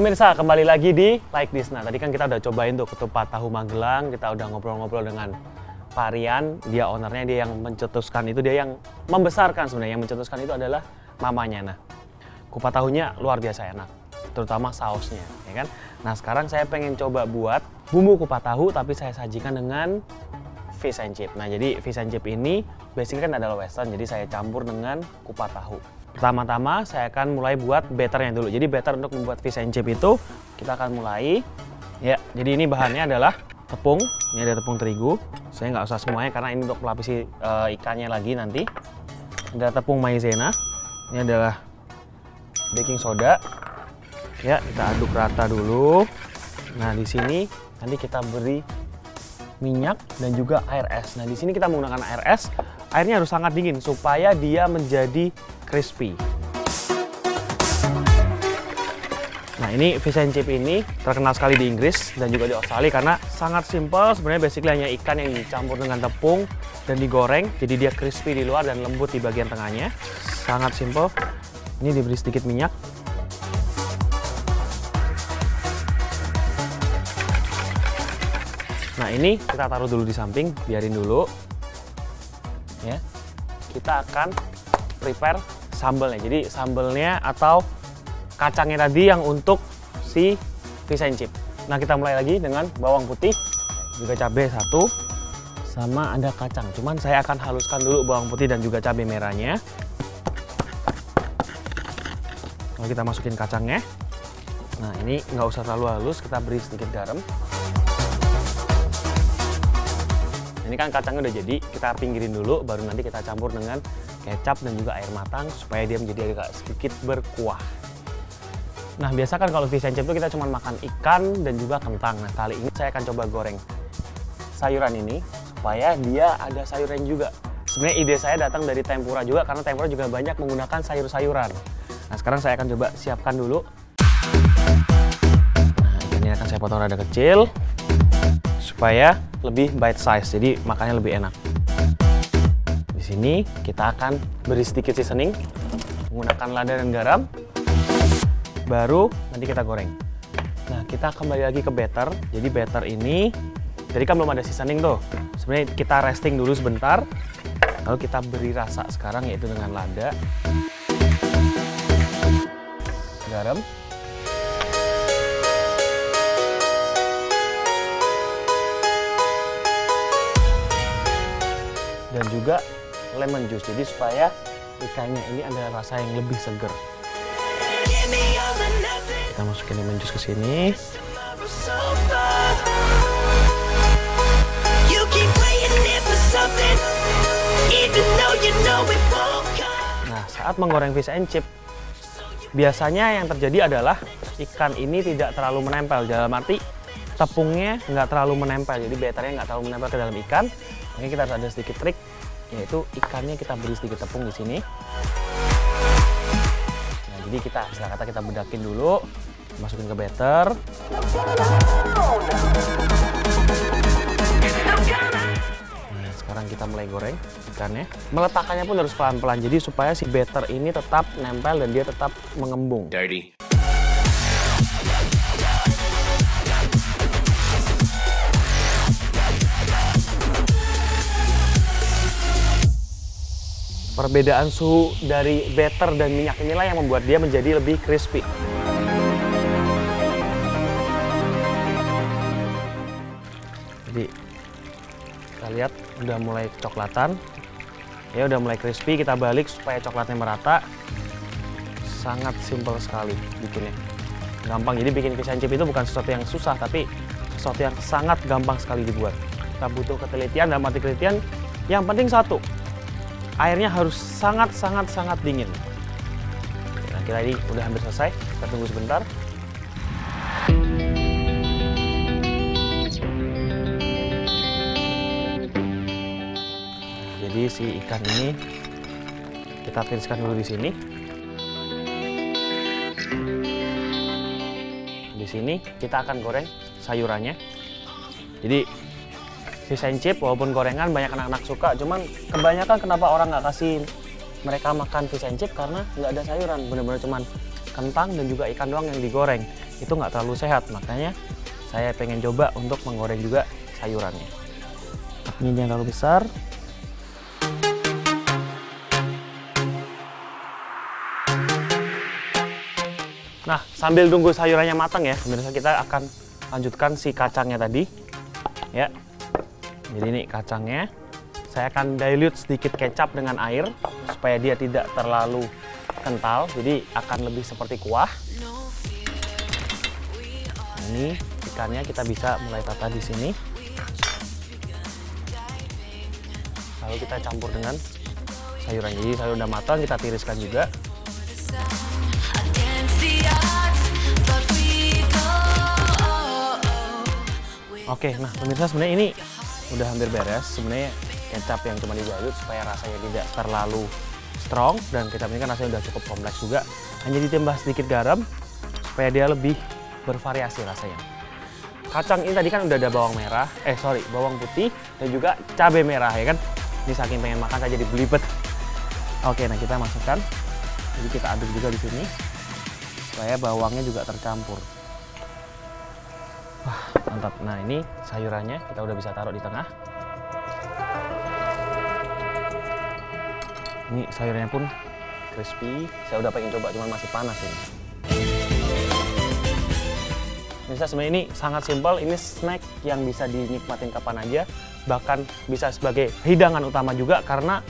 pemirsa, kembali lagi di Like This. Nah, tadi kan kita udah cobain tuh ketupat tahu Magelang, kita udah ngobrol-ngobrol dengan Pak Rian, dia ownernya, dia yang mencetuskan itu, dia yang membesarkan sebenarnya, yang mencetuskan itu adalah mamanya. Nah, kupat tahunya luar biasa enak, terutama sausnya, ya kan? Nah, sekarang saya pengen coba buat bumbu kupat tahu, tapi saya sajikan dengan fish and chip. Nah, jadi fish and chip ini basically kan adalah western, jadi saya campur dengan kupat tahu. Pertama-tama saya akan mulai buat batternya dulu. Jadi batter untuk membuat fish and chip itu kita akan mulai. Ya, jadi ini bahannya adalah tepung. Ini ada tepung terigu. Saya nggak usah semuanya karena ini untuk melapisi ikannya lagi nanti. Ada tepung maizena. Ini adalah baking soda. Ya, kita aduk rata dulu. Nah, di sini nanti kita beri minyak dan juga air es. Nah, di sini kita menggunakan air es. Airnya harus sangat dingin supaya dia menjadi crispy. Nah, ini fish and chip ini terkenal sekali di Inggris dan juga di Australia karena sangat simpel. Sebenarnya basically hanya ikan yang dicampur dengan tepung dan digoreng, jadi dia crispy di luar dan lembut di bagian tengahnya. Sangat simpel. Ini diberi sedikit minyak. Nah, ini kita taruh dulu di samping, biarin dulu. Ya. Kita akan prepare sambelnya. Jadi sambelnya atau kacangnya tadi yang untuk si fish and chip. Nah, kita mulai lagi dengan bawang putih, juga cabai satu, sama ada kacang. Cuman saya akan haluskan dulu bawang putih dan juga cabai merahnya. Lalu kita masukin kacangnya. Nah, ini nggak usah terlalu halus, kita beri sedikit garam. Ini kan kacangnya udah jadi, kita pinggirin dulu, baru nanti kita campur dengan kecap dan juga air matang supaya dia menjadi agak sedikit berkuah. Nah, biasa kan kalau fish and chip itu kita cuma makan ikan dan juga kentang. Nah, kali ini saya akan coba goreng sayuran ini supaya dia ada sayuran juga. Sebenarnya ide saya datang dari tempura juga karena tempura juga banyak menggunakan sayur-sayuran. Nah, sekarang saya akan coba siapkan dulu. Nah, ikannya akan saya potong rada kecil supaya lebih bite size, jadi makannya lebih enak. Di sini kita akan beri sedikit seasoning menggunakan lada dan garam. Baru nanti kita goreng. Nah, kita kembali lagi ke batter. Jadi batter ini jadi kan belum ada seasoning tuh. Sebenarnya kita resting dulu sebentar. Lalu kita beri rasa sekarang yaitu dengan lada, garam, dan juga lemon juice, jadi supaya ikannya ini ada rasa yang lebih seger. Kita masukin lemon juice ke sini. Nah, saat menggoreng fish and chip, biasanya yang terjadi adalah ikan ini tidak terlalu menempel, dalam arti tepungnya nggak terlalu menempel, jadi batternya nggak terlalu menempel ke dalam ikan. Makanya kita harus ada sedikit trik, yaitu ikannya kita beri sedikit tepung di sini. Nah, jadi kita istilah kata kita bedakin dulu, masukin ke batter. Nah, sekarang kita mulai goreng ikannya. Meletakkannya pun harus pelan-pelan, jadi supaya si batter ini tetap nempel dan dia tetap mengembung. Dirty. Perbedaan suhu dari batter dan minyak inilah yang membuat dia menjadi lebih crispy. Jadi kita lihat udah mulai kecoklatan, ya udah mulai crispy. Kita balik supaya coklatnya merata. Sangat simpel sekali bikinnya, gampang. Jadi bikin fish and chip itu bukan sesuatu yang susah, tapi sesuatu yang sangat gampang sekali dibuat. Kita butuh ketelitian, dalam arti ketelitian yang penting satu, airnya harus sangat dingin. Nah, kita ini udah hampir selesai, kita tunggu sebentar. Jadi si ikan ini kita tiriskan dulu di sini. Di sini kita akan goreng sayurannya. Jadi fish and chip walaupun gorengan banyak anak-anak suka, cuman kebanyakan kenapa orang nggak kasih mereka makan fish and chip karena nggak ada sayuran, bener-bener cuman kentang dan juga ikan doang yang digoreng. itu nggak terlalu sehat. Makanya saya pengen coba untuk menggoreng juga sayurannya. Apinya jangan terlalu besar. Nah, sambil tunggu sayurannya matang ya, pemirsa, kita akan lanjutkan si kacangnya tadi. Ya. Jadi ini kacangnya. Saya akan dilute sedikit kecap dengan air supaya dia tidak terlalu kental, jadi akan lebih seperti kuah. Nah, ini ikannya kita bisa mulai tata di sini. Lalu kita campur dengan sayurannya. Jadi sayur udah matang, kita tiriskan juga. Oke, nah pemirsa, sebenarnya ini udah hampir beres. Sebenarnya kecap yang cuma dibalut supaya rasanya tidak terlalu strong, dan kecap ini kan rasanya udah cukup kompleks juga. Hanya ditambah sedikit garam supaya dia lebih bervariasi rasanya. Kacang ini tadi kan udah ada bawang merah, bawang putih dan juga cabai merah ya kan. Ini saking pengen makan saya jadi belibet. Oke, nah kita masukkan. Jadi kita aduk juga di sini supaya bawangnya juga tercampur. Wah, mantap. Nah, ini sayurannya kita udah bisa taruh di tengah. Ini sayurnya pun crispy. Saya udah pengen coba, cuman masih panas ini. Bisa sebenarnya ini sangat simpel. Ini snack yang bisa dinikmatin kapan aja. Bahkan bisa sebagai hidangan utama juga, karena